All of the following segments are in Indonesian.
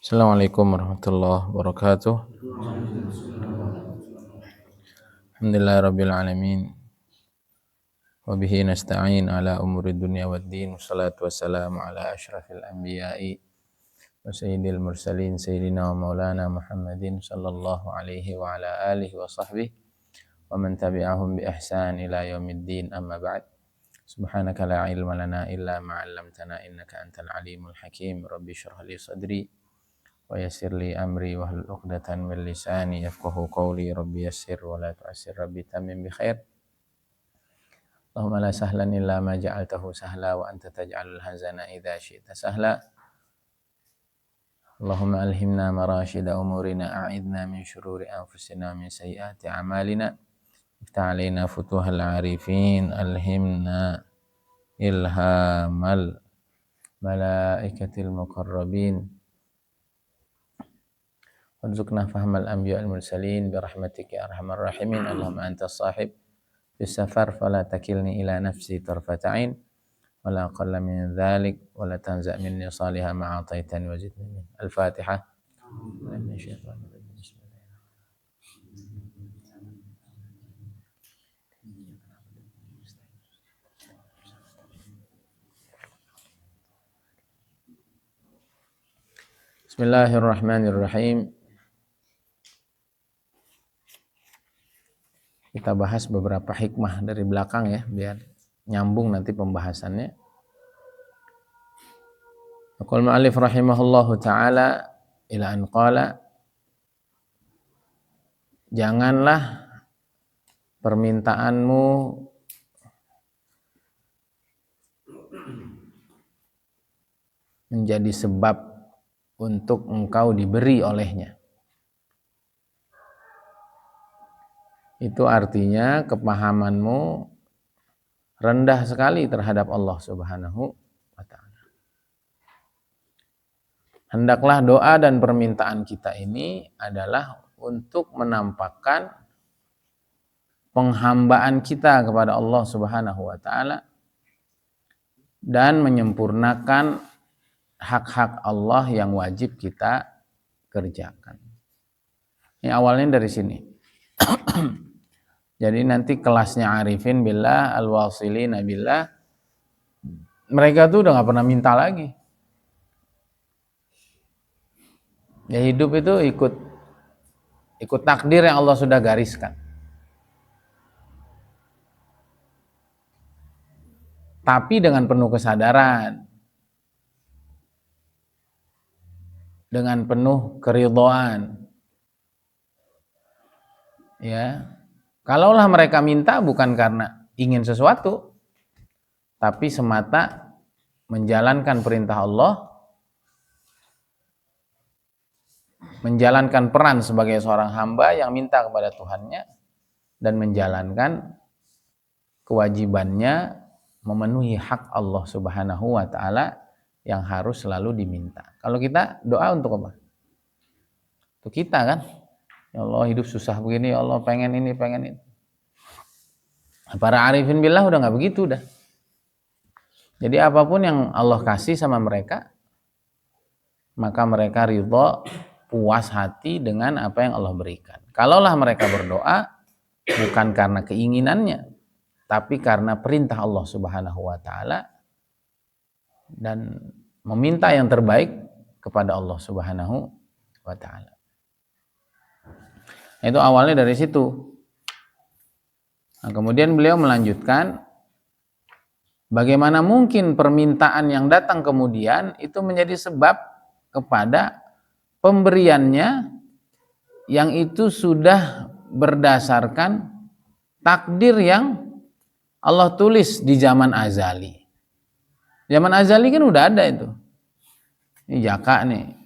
Assalamualaikum warahmatullahi wabarakatuh. Alhamdulillahirabbil alamin. Wa bihi nasta'in ala umuri dunya waddin. Wassalatu wassalamu ala asyrafil anbiya'i wa sayyidil mursalin sayyidina wa maulana Muhammadin sallallahu alaihi wa ala alihi wa sahbihi wa man tabi'ahum bi ihsan ila yaumiddin, amma ba'd. Subhanaka la ilma lana illa ma 'allamtana innaka antal alimul hakim. Rabbi shrah li sadri wa yassir li amri wahlul 'uqdatam min lisani yafqahu qawli. Rabbi yassir wa la tu'assir, rabbi tamim bi khair. Allahumma la sahlan illa ma ja'altahu sahla wa anta taj'alul hazana idza syi'ta sahla. Allahumma alhimna marashida umurina, a'idna min syururi anfusina min sayyiati a'malina. Iftah alaina futuhal arifin, alhimna ilhamal malaikatil muqarrabin. Warzuqna fahmal anbiya'il mursalin birahmatika ya arhamar rahimin. Allahumma antas sahib bis safar fala takilni ila nafsi tarfata ain wala aqalla min dhalik wala tanza' minni salihah ma ataitani wa zidni min. Al-Fatihah. Bismillahirrahmanirrahim. Kita bahas beberapa hikmah dari belakang ya, biar nyambung nanti pembahasannya. Qul ma'alif rahimahullahu ta'ala ila an qala, janganlah permintaanmu menjadi sebab untuk engkau diberi olehnya. Itu artinya kepahamanmu rendah sekali terhadap Allah Subhanahu wa ta'ala. Hendaklah doa dan permintaan kita ini adalah untuk menampakkan penghambaan kita kepada Allah Subhanahu wa ta'ala dan menyempurnakan hak-hak Allah yang wajib kita kerjakan. Ini awalnya dari sini. Jadi nanti kelasnya Arifin billah, al-wasilina billah, mereka tuh udah gak pernah minta lagi. Ya hidup itu ikut takdir yang Allah sudah gariskan. Tapi dengan penuh kesadaran, dengan penuh keridhaan. Ya, kalaulah mereka minta bukan karena ingin sesuatu, tapi semata menjalankan perintah Allah, menjalankan peran sebagai seorang hamba yang minta kepada Tuhannya, dan menjalankan kewajibannya memenuhi hak Allah Subhanahu wa ta'ala yang harus selalu diminta. Kalau kita doa untuk apa? Untuk kita kan? Ya Allah, hidup susah begini, ya Allah pengen ini, pengen itu. Para arifin billah udah gak begitu dah. Jadi apapun yang Allah kasih sama mereka, maka mereka ridha, puas hati dengan apa yang Allah berikan. Kalaulah mereka berdoa bukan karena keinginannya, tapi karena perintah Allah Subhanahu wa ta'ala dan meminta yang terbaik kepada Allah Subhanahu wa ta'ala. Itu awalnya dari situ. Nah, kemudian beliau melanjutkan, bagaimana mungkin permintaan yang datang kemudian itu menjadi sebab kepada pemberiannya yang itu sudah berdasarkan takdir yang Allah tulis di zaman azali. Zaman azali kan udah ada itu. Ini Jaka nih.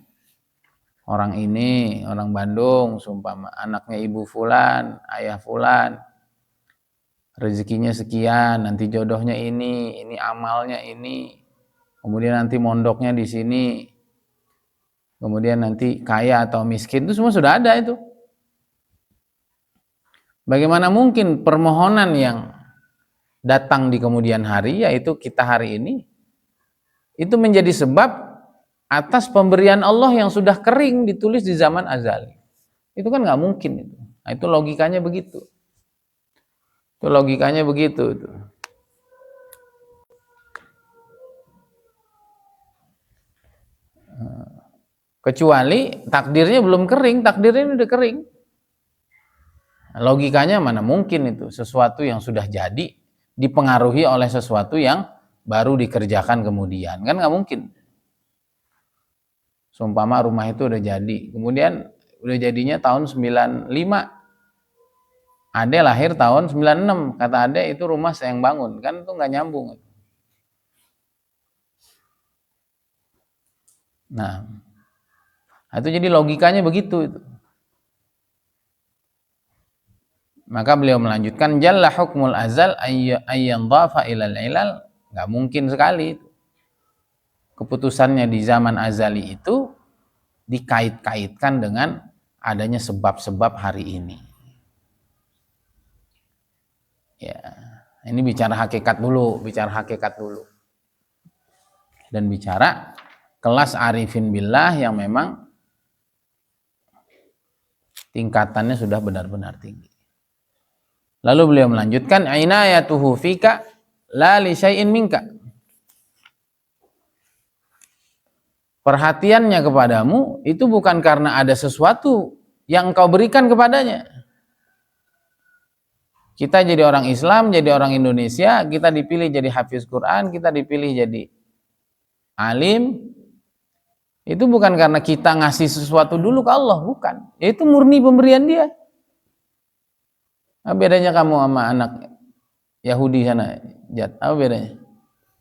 Orang ini, orang Bandung, sumpah anaknya ibu fulan, ayah fulan, rezekinya sekian, nanti jodohnya ini amalnya ini, kemudian nanti mondoknya di sini, kemudian nanti kaya atau miskin, itu semua sudah ada itu. Bagaimana mungkin permohonan yang datang di kemudian hari, yaitu kita hari ini, itu menjadi sebab atas pemberian Allah yang sudah kering ditulis di zaman azali. Itu kan nggak mungkin itu. Nah, itu logikanya begitu. Itu logikanya begitu itu. Kecuali takdirnya belum kering, takdirnya udah kering. Logikanya mana mungkin itu, sesuatu yang sudah jadi dipengaruhi oleh sesuatu yang baru dikerjakan kemudian, kan nggak mungkin. Seumpama rumah itu udah jadi, kemudian udah jadinya tahun 95, Ade lahir tahun 96, kata Ade itu rumah saya yang bangun, kan itu nggak nyambung. Nah, itu jadi logikanya begitu itu. Maka beliau melanjutkan jalla hukmul azal ayyan dhafa ilal ilal, nggak mungkin sekali itu. Keputusannya di zaman azali itu dikait-kaitkan dengan adanya sebab-sebab hari ini. Ya, ini bicara hakikat dulu, dan bicara kelas arifin billah yang memang tingkatannya sudah benar-benar tinggi. Lalu beliau melanjutkan inayatuhu fika la li syai'in minka. Perhatiannya kepadamu itu bukan karena ada sesuatu yang engkau berikan kepadanya. Kita jadi orang Islam, jadi orang Indonesia, kita dipilih jadi hafiz Quran, kita dipilih jadi alim, itu bukan karena kita ngasih sesuatu dulu ke Allah, bukan. Itu murni pemberian dia. Apa bedanya kamu sama anak Yahudi sana, Jat? Apa bedanya?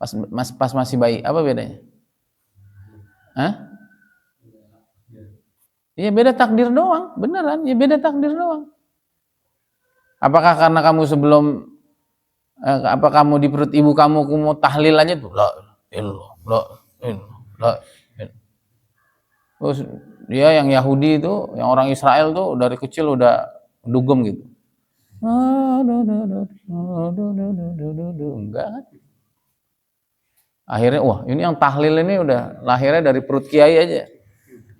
Pas masih bayi, apa bedanya? Hah? Ya beda takdir doang, beneran, ya beda takdir doang. Apakah karena kamu sebelum apa kamu di perut ibu kamu tahlil aja tuh la terus dia yang Yahudi itu, yang orang Israel tuh dari kecil udah dugem gitu. Enggak kan? Akhirnya wah ini yang tahlil ini udah lahirnya dari perut kiai aja.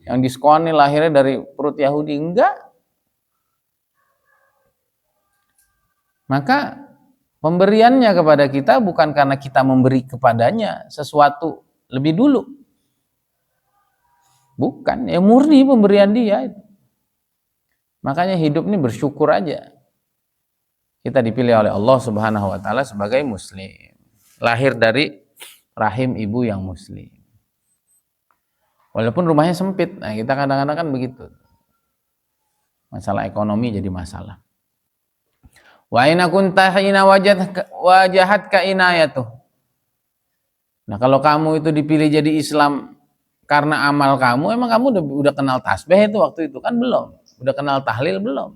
Yang diskon ini lahirnya dari perut Yahudi, enggak. Maka pemberiannya kepada kita bukan karena kita memberi kepadanya sesuatu lebih dulu. Bukan, ya murni pemberian dia. Makanya hidup ini bersyukur aja. Kita dipilih oleh Allah Subhanahu wa taala sebagai muslim. Lahir dari rahim ibu yang muslim. Walaupun rumahnya sempit, nah kita kadang-kadang kan begitu. Masalah ekonomi jadi masalah. Wa ina kunta hina wajahatka inayatuh. Nah, kalau kamu itu dipilih jadi Islam karena amal kamu, emang kamu udah kenal tasbih itu waktu itu kan belum? Udah kenal tahlil belum?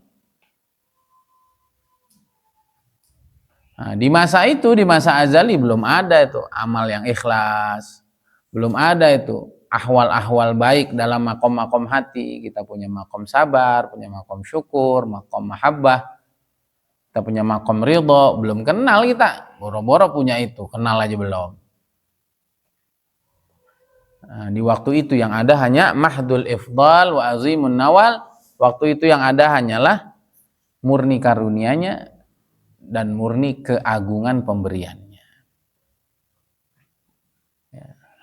Nah, di masa itu, di masa azali belum ada itu amal yang ikhlas. Belum ada itu ahwal-ahwal baik dalam makom-makom hati. Kita punya makom sabar, punya makom syukur, makom mahabbah. Kita punya makom ridho, belum kenal kita. Boro-boro punya itu, kenal aja belum. Nah, di waktu itu yang ada hanya mahdul ifdal wa azimun nawal. Waktu itu yang ada hanyalah murni karunianya dan murni keagungan pemberiannya.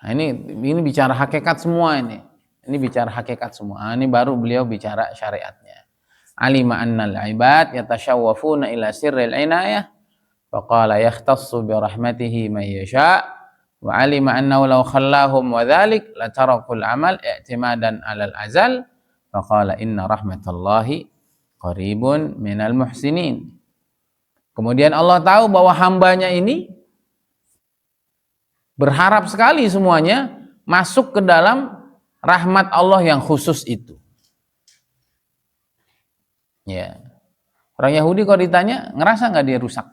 Nah, ini bicara hakikat semua ini. Ini bicara hakikat semua. Nah, ini baru beliau bicara syariatnya. Alima annal ibad yatashawwafuna ila sirril inayah faqala yakhtassu bi rahmatihi man yasha wa alima annahu law khallahum wa dhalik la tarakul amal i'timadan 'alal azal faqala inna rahmatallahi qaribun minal muhsinin. Kemudian Allah tahu bahwa hambanya ini berharap sekali semuanya masuk ke dalam rahmat Allah yang khusus itu. Ya, orang Yahudi kalau ditanya ngerasa nggak dia rusak?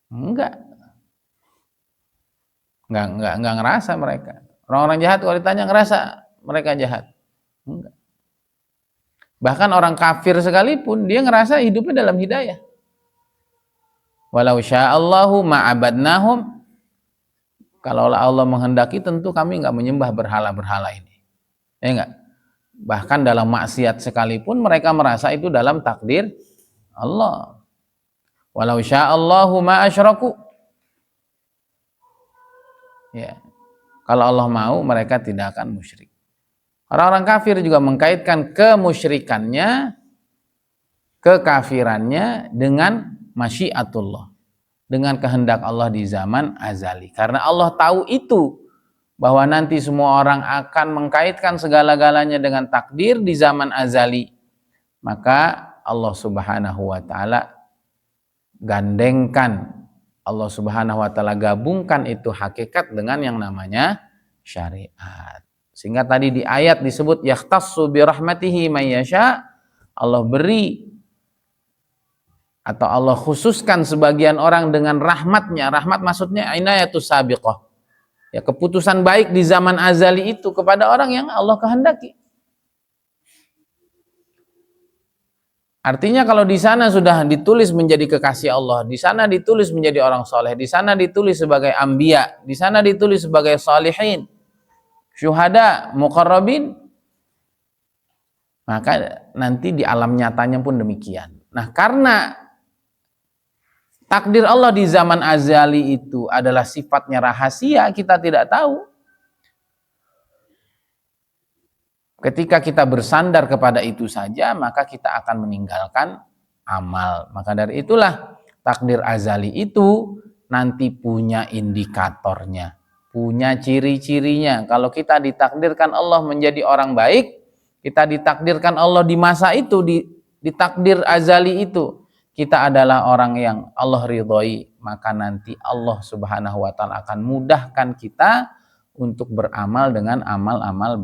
Enggak ngerasa mereka. Orang-orang jahat kalau ditanya ngerasa mereka jahat? Enggak. Bahkan orang kafir sekalipun dia ngerasa hidupnya dalam hidayah. Walau sya'allahu ma'abadnahum, Kalau Allah menghendaki tentu kami nggak menyembah berhala-berhala ini. Ya enggak? Bahkan dalam maksiat sekalipun mereka merasa itu dalam takdir Allah. Walau sya'allahu ma asyraku. Ya. Kalau Allah mau mereka tidak akan musyrik. Orang-orang kafir juga mengkaitkan kemusyrikannya, kekafirannya dengan masyiatullah, dengan kehendak Allah di zaman azali. Karena Allah tahu itu, bahwa nanti semua orang akan mengkaitkan segala-galanya dengan takdir di zaman azali. Maka Allah Subhanahu wa taala gandengkan, Allah Subhanahu wa taala gabungkan itu hakikat dengan yang namanya syariat. Sehingga tadi di ayat disebut yahtassu bi rahmatihi may yasha, Allah beri atau Allah khususkan sebagian orang dengan rahmatnya. Rahmat maksudnya inayatus sabiqah, ya, keputusan baik di zaman azali itu kepada orang yang Allah kehendaki. Artinya kalau di sana sudah ditulis menjadi kekasih Allah, di sana ditulis menjadi orang soleh, di sana ditulis sebagai anbiya, di sana ditulis sebagai salihin, syuhada, muqarrabin, maka nanti di alam nyatanya pun demikian. Nah, karena takdir Allah di zaman azali itu adalah sifatnya rahasia, kita tidak tahu. Ketika kita bersandar kepada itu saja, maka kita akan meninggalkan amal. Maka dari itulah takdir azali itu nanti punya indikatornya, punya ciri-cirinya. Kalau kita ditakdirkan Allah menjadi orang baik, kita ditakdirkan Allah di masa itu, di takdir azali itu, kita adalah orang yang Allah ridhoi, maka nanti Allah Subhanahu wa taala akan mudahkan kita untuk beramal dengan amal-amal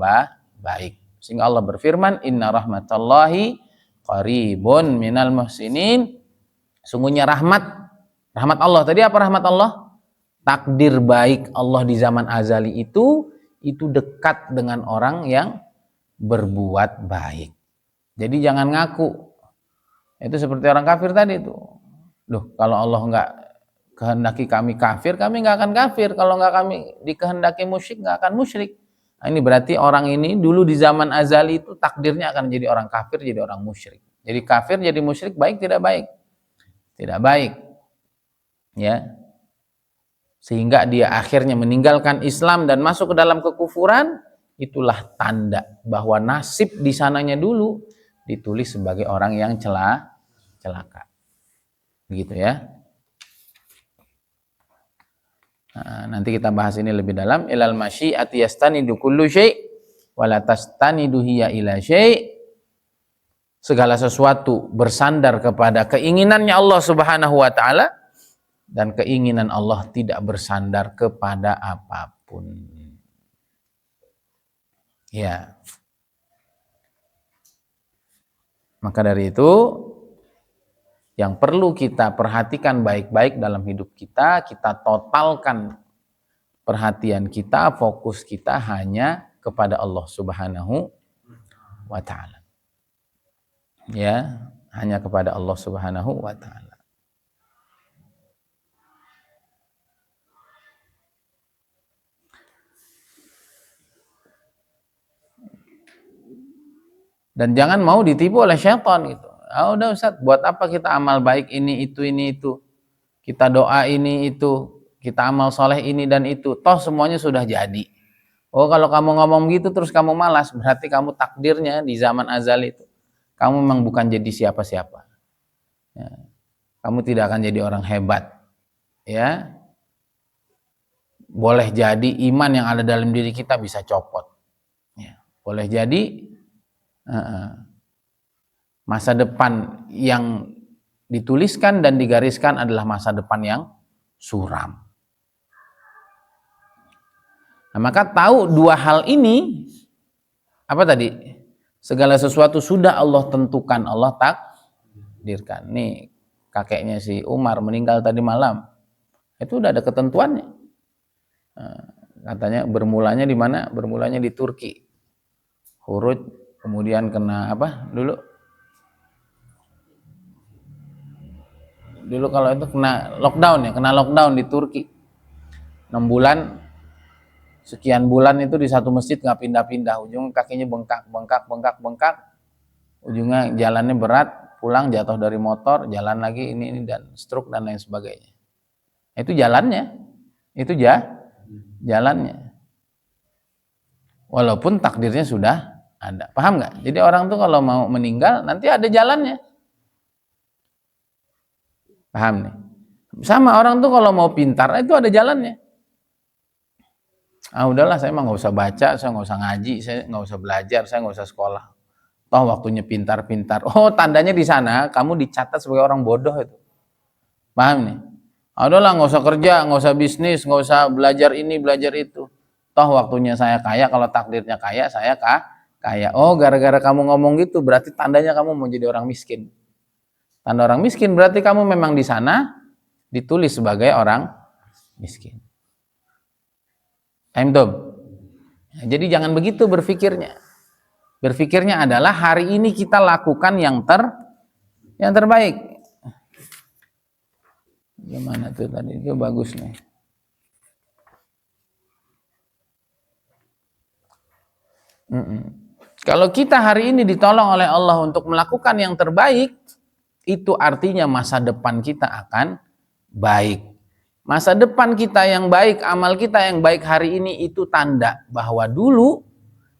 baik. Sehingga Allah berfirman, inna rahmatallahi qaribun minal muhsinin. Sungguhnya rahmat Allah. Tadi apa rahmat Allah? Takdir baik Allah di zaman azali itu dekat dengan orang yang berbuat baik. Jadi jangan ngaku. Itu seperti orang kafir tadi itu. Loh, kalau Allah enggak kehendaki kami kafir, kami enggak akan kafir. Kalau enggak kami dikehendaki musyrik, enggak akan musyrik. Nah, ini berarti orang ini dulu di zaman azali itu takdirnya akan jadi orang kafir, jadi orang musyrik. Jadi kafir, jadi musyrik, baik tidak baik? Tidak baik. Ya. Sehingga dia akhirnya meninggalkan Islam dan masuk ke dalam kekufuran, itulah tanda bahwa nasib di sananya dulu ditulis sebagai orang yang celaka. Begitu ya. Nah, nanti kita bahas ini lebih dalam. Ilal masyiati yastanidu kullu syai' wala tastanidu hiya ila syai'. Segala sesuatu bersandar kepada keinginannya Allah Subhanahu wa taala, dan keinginan Allah tidak bersandar kepada apapun. Ya. Maka dari itu yang perlu kita perhatikan baik-baik dalam hidup kita totalkan perhatian kita, fokus kita hanya kepada Allah Subhanahu wa taala. Ya, hanya kepada Allah Subhanahu wa taala. Dan jangan mau ditipu oleh syaitan gitu. Ah, udah Ustaz, buat apa kita amal baik ini itu. Kita doa ini itu, kita amal soleh ini dan itu. Toh semuanya sudah jadi. Oh, kalau kamu ngomong gitu terus kamu malas, berarti kamu takdirnya di zaman azali itu kamu memang bukan jadi siapa-siapa. Ya. Kamu tidak akan jadi orang hebat. Ya. Boleh jadi iman yang ada dalam diri kita bisa copot. Ya. Boleh jadi masa depan yang dituliskan dan digariskan adalah masa depan yang suram. Nah, maka tahu dua hal ini, apa tadi? Segala sesuatu sudah Allah tentukan, Allah takdirkan. Nih, kakeknya si Umar meninggal tadi malam. Itu udah ada ketentuannya. Nah, katanya bermulanya di mana? Bermulanya di Turki. Huruf, kemudian kena apa dulu? Dulu kalau itu kena lockdown di Turki. 6 bulan sekian bulan itu di satu masjid nggak pindah-pindah, ujung kakinya bengkak, ujungnya jalannya berat, pulang jatuh dari motor, jalan lagi ini dan stroke dan lain sebagainya. Itu jalannya, itu jalannya. Walaupun takdirnya sudah ada, paham nggak? Jadi orang tuh kalau mau meninggal nanti ada jalannya, paham nih? Sama orang tuh kalau mau pintar itu ada jalannya. Udahlah saya mah nggak usah baca, saya nggak usah ngaji, saya nggak usah belajar, saya nggak usah sekolah. Toh waktunya pintar-pintar. Oh, tandanya di sana kamu dicatat sebagai orang bodoh itu. Paham nih? Udahlah nggak usah kerja, nggak usah bisnis, nggak usah belajar ini, belajar itu. Toh waktunya saya kaya, kalau takdirnya kaya, saya kaya. Oh, gara-gara kamu ngomong gitu, berarti tandanya kamu mau jadi orang miskin. Tanda orang miskin berarti kamu memang di sana ditulis sebagai orang miskin. Jadi jangan begitu berpikirnya. Berpikirnya adalah hari ini kita lakukan yang terbaik. Gimana tuh tadi? Itu bagus nih. Kalau kita hari ini ditolong oleh Allah untuk melakukan yang terbaik, itu artinya masa depan kita akan baik. Masa depan kita yang baik, amal kita yang baik hari ini itu tanda bahwa dulu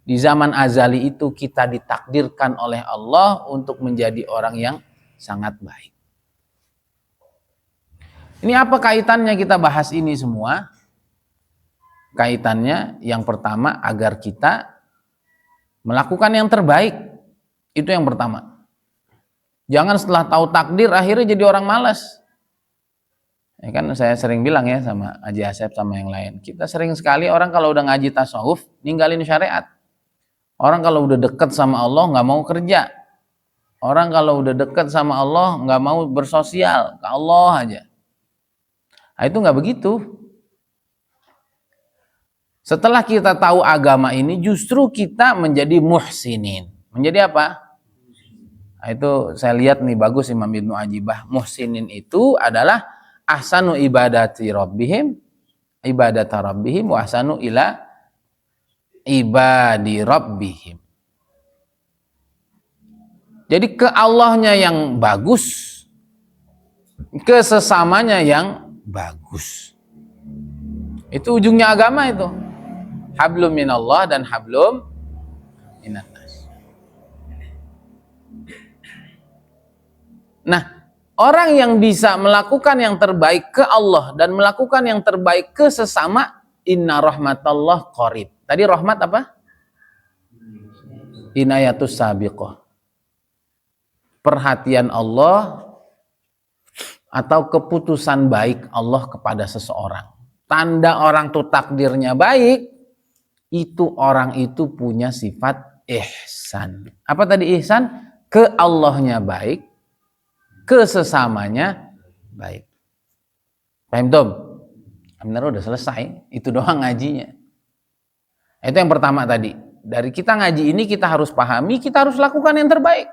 di zaman azali itu kita ditakdirkan oleh Allah untuk menjadi orang yang sangat baik. Ini apa kaitannya kita bahas ini semua? Kaitannya yang pertama agar kita melakukan yang terbaik. Itu yang pertama. Jangan setelah tahu takdir akhirnya jadi orang malas. Ya kan saya sering bilang ya sama Haji Asep sama yang lain. Kita sering sekali orang kalau udah ngaji tasawuf ninggalin syariat. Orang kalau udah dekat sama Allah nggak mau kerja. Orang kalau udah dekat sama Allah nggak mau bersosial ke Allah aja. Nah, itu nggak begitu. Setelah kita tahu agama ini justru kita menjadi muhsinin. Menjadi apa? Nah, itu saya lihat nih bagus Imam Ibnu Ajibah. Muhsinin itu adalah ahsanu ibadati rabbihim ibadata rabbihim wa ahsanu ila ibadi rabbihim. Jadi ke Allahnya yang bagus, ke sesamanya yang bagus. Itu ujungnya agama itu. Hablum minallah dan hablum minannas. Nah, orang yang bisa melakukan yang terbaik ke Allah dan melakukan yang terbaik ke sesama, inna rahmatallah qarib. Tadi rahmat apa? Inayatus sabiqah. Perhatian Allah atau keputusan baik Allah kepada seseorang. Tanda orang itu takdirnya baik, itu orang itu punya sifat ihsan. Apa tadi ihsan? Ke Allahnya baik, ke sesamanya baik. Paham Tom? Benar udah selesai, itu doang ngajinya. Itu yang pertama tadi. Dari kita ngaji ini kita harus pahami, kita harus lakukan yang terbaik.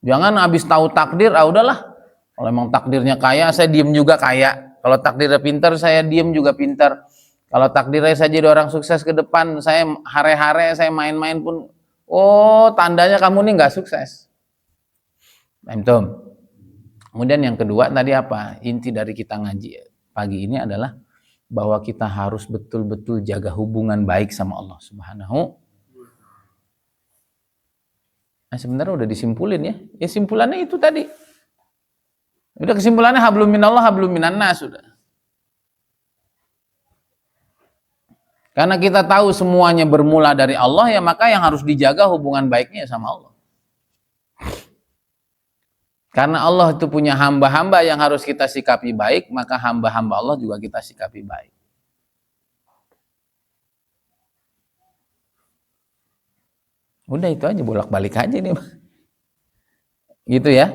Jangan habis tahu takdir, udahlah. Kalau emang takdirnya kaya, saya diem juga kaya. Kalau takdirnya pintar, saya diem juga pintar. Kalau takdirnya saya jadi orang sukses ke depan, saya hare-hare, saya main-main pun, oh tandanya kamu nih nggak sukses. Paham Tom? Kemudian yang kedua tadi apa? Inti dari kita ngaji pagi ini adalah bahwa kita harus betul-betul jaga hubungan baik sama Allah Subhanahu. Nah, sebenarnya udah disimpulin ya. Ya simpulannya itu tadi. Udah kesimpulannya hablum minallah hablum minannas sudah. Karena kita tahu semuanya bermula dari Allah ya, maka yang harus dijaga hubungan baiknya sama Allah. Karena Allah itu punya hamba-hamba yang harus kita sikapi baik, maka hamba-hamba Allah juga kita sikapi baik. Udah itu aja, bolak-balik aja nih. Gitu ya.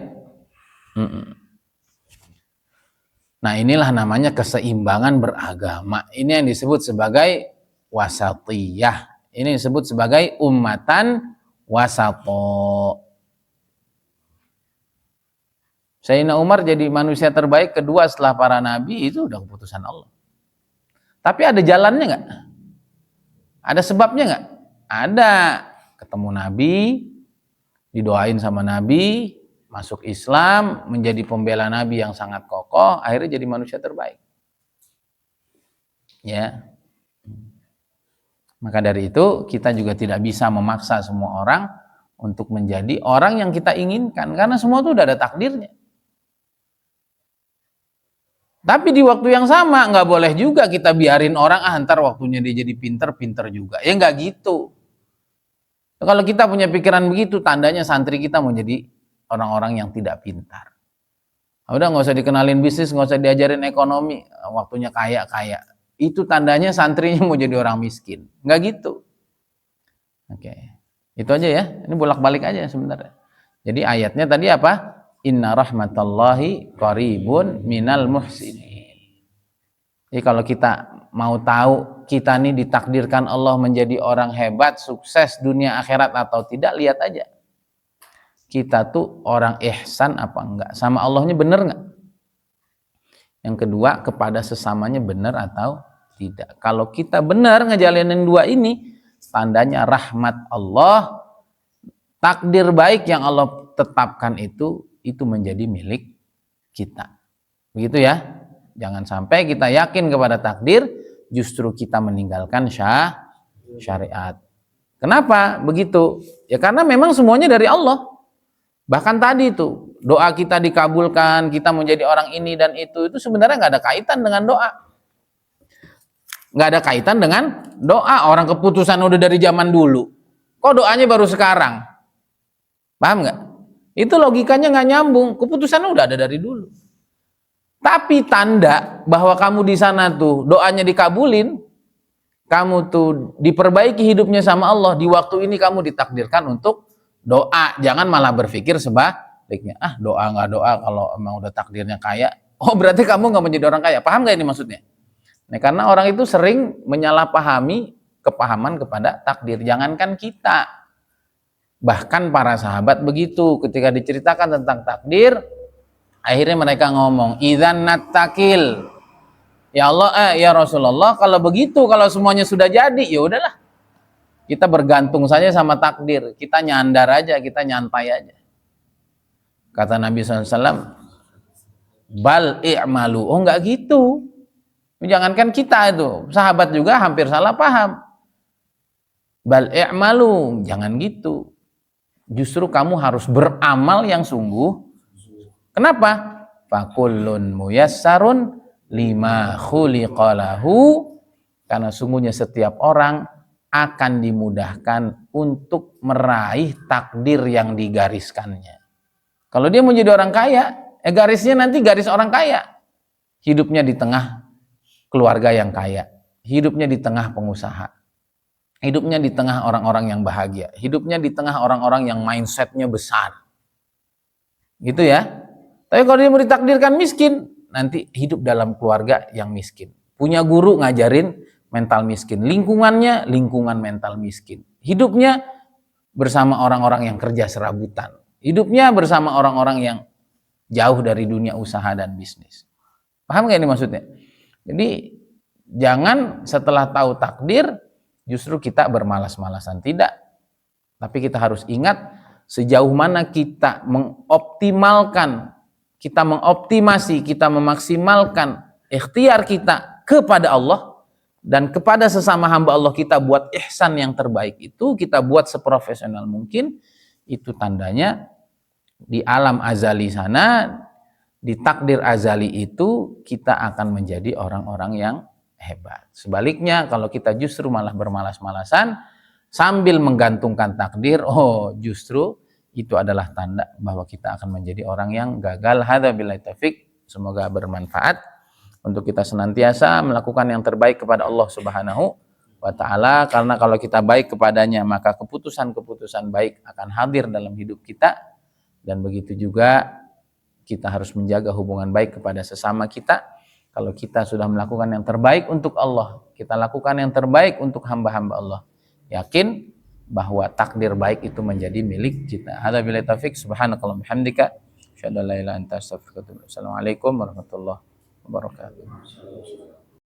Nah inilah namanya keseimbangan beragama. Ini yang disebut sebagai wasatiyah. Ini disebut sebagai ummatan wasato. Sayyidina Umar jadi manusia terbaik kedua setelah para nabi, itu udah keputusan Allah. Tapi ada jalannya nggak? Ada sebabnya nggak? Ada. Ketemu Nabi, didoain sama Nabi, masuk Islam, menjadi pembela Nabi yang sangat kokoh, akhirnya jadi manusia terbaik. Ya. Maka dari itu kita juga tidak bisa memaksa semua orang untuk menjadi orang yang kita inginkan, karena semua itu udah ada takdirnya. Tapi di waktu yang sama nggak boleh juga kita biarin orang ntar waktunya dia jadi pinter juga. Ya nggak gitu. Kalau kita punya pikiran begitu, tandanya santri kita mau jadi orang-orang yang tidak pintar. Udah nggak usah dikenalin bisnis, nggak usah diajarin ekonomi, waktunya kaya. Itu tandanya santrinya mau jadi orang miskin. Nggak gitu. Oke. Itu aja ya. Ini bolak-balik aja sebenarnya. Jadi ayatnya tadi apa? Inna rahmatallahi qaribun minal muhsinin. Jadi kalau kita mau tahu kita nih ditakdirkan Allah menjadi orang hebat, sukses dunia akhirat atau tidak, lihat aja. Kita tuh orang ihsan apa enggak? Sama Allahnya bener enggak? Yang kedua, kepada sesamanya benar atau tidak. Kalau kita benar ngejalinin dua ini, tandanya rahmat Allah, takdir baik yang Allah tetapkan itu menjadi milik kita. Begitu ya. Jangan sampai kita yakin kepada takdir, justru kita meninggalkan syariat. Kenapa begitu? Ya karena memang semuanya dari Allah. Bahkan tadi itu doa kita dikabulkan, kita menjadi orang ini dan itu sebenarnya nggak ada kaitan dengan doa. Nggak ada kaitan dengan doa. Orang keputusan udah dari zaman dulu. Kok doanya baru sekarang? Paham nggak? Itu logikanya nggak nyambung. Keputusan udah ada dari dulu. Tapi tanda bahwa kamu di sana tuh doanya dikabulin, kamu tuh diperbaiki hidupnya sama Allah, di waktu ini kamu ditakdirkan untuk doa. Jangan malah berpikir sebaliknya. Doa nggak doa kalau emang udah takdirnya kaya. Oh berarti kamu nggak menjadi orang kaya. Paham nggak ini maksudnya? Nah, karena orang itu sering menyalahpahami kepahaman kepada takdir. Jangankan kita. Bahkan para sahabat begitu, ketika diceritakan tentang takdir, akhirnya mereka ngomong, idzan nattakil. Ya Allah, ya Rasulullah, kalau begitu, kalau semuanya sudah jadi, ya udahlah. Kita bergantung saja sama takdir, kita nyandar aja, kita nyantai aja. Kata Nabi SAW, bal i'malu. Oh enggak gitu. Jangankan kita itu, sahabat juga hampir salah paham. Bal i'malu, jangan gitu. Justru kamu harus beramal yang sungguh. Kenapa? Fakullun muyassarun lima khuliqalahu. Karena sungguhnya setiap orang akan dimudahkan untuk meraih takdir yang digariskannya. Kalau dia mau jadi orang kaya, garisnya nanti garis orang kaya. Hidupnya di tengah keluarga yang kaya. Hidupnya di tengah pengusaha. Hidupnya di tengah orang-orang yang bahagia. Hidupnya di tengah orang-orang yang mindsetnya besar. Gitu ya. Tapi kalau dia mau ditakdirkan miskin, nanti hidup dalam keluarga yang miskin. Punya guru ngajarin mental miskin. Lingkungannya, lingkungan mental miskin. Hidupnya bersama orang-orang yang kerja serabutan. Hidupnya bersama orang-orang yang jauh dari dunia usaha dan bisnis. Paham gak ini maksudnya? Jadi jangan setelah tahu takdir, justru kita bermalas-malasan. Tidak. Tapi kita harus ingat sejauh mana kita mengoptimalkan, kita mengoptimasi, kita memaksimalkan ikhtiar kita kepada Allah dan kepada sesama hamba Allah, kita buat ihsan yang terbaik itu, kita buat seprofesional mungkin. Itu tandanya di alam azali sana, di takdir azali itu kita akan menjadi orang-orang yang hebat. Sebaliknya kalau kita justru malah bermalas-malasan sambil menggantungkan takdir, justru itu adalah tanda bahwa kita akan menjadi orang yang gagal. Hadza billahi taufik. Semoga bermanfaat untuk kita senantiasa melakukan yang terbaik kepada Allah Subhanahu wa taala, karena kalau kita baik kepadanya maka keputusan-keputusan baik akan hadir dalam hidup kita, dan begitu juga kita harus menjaga hubungan baik kepada sesama kita. Kalau kita sudah melakukan yang terbaik untuk Allah, kita lakukan yang terbaik untuk hamba-hamba Allah, yakin bahwa takdir baik itu menjadi milik kita. Hadza billahi taufik. Subhanakallahumma bihamdika asyhadu an la ilaha illa anta astaghfiruka wa atubu ilaik. Assalamualaikum warahmatullahi wabarakatuh.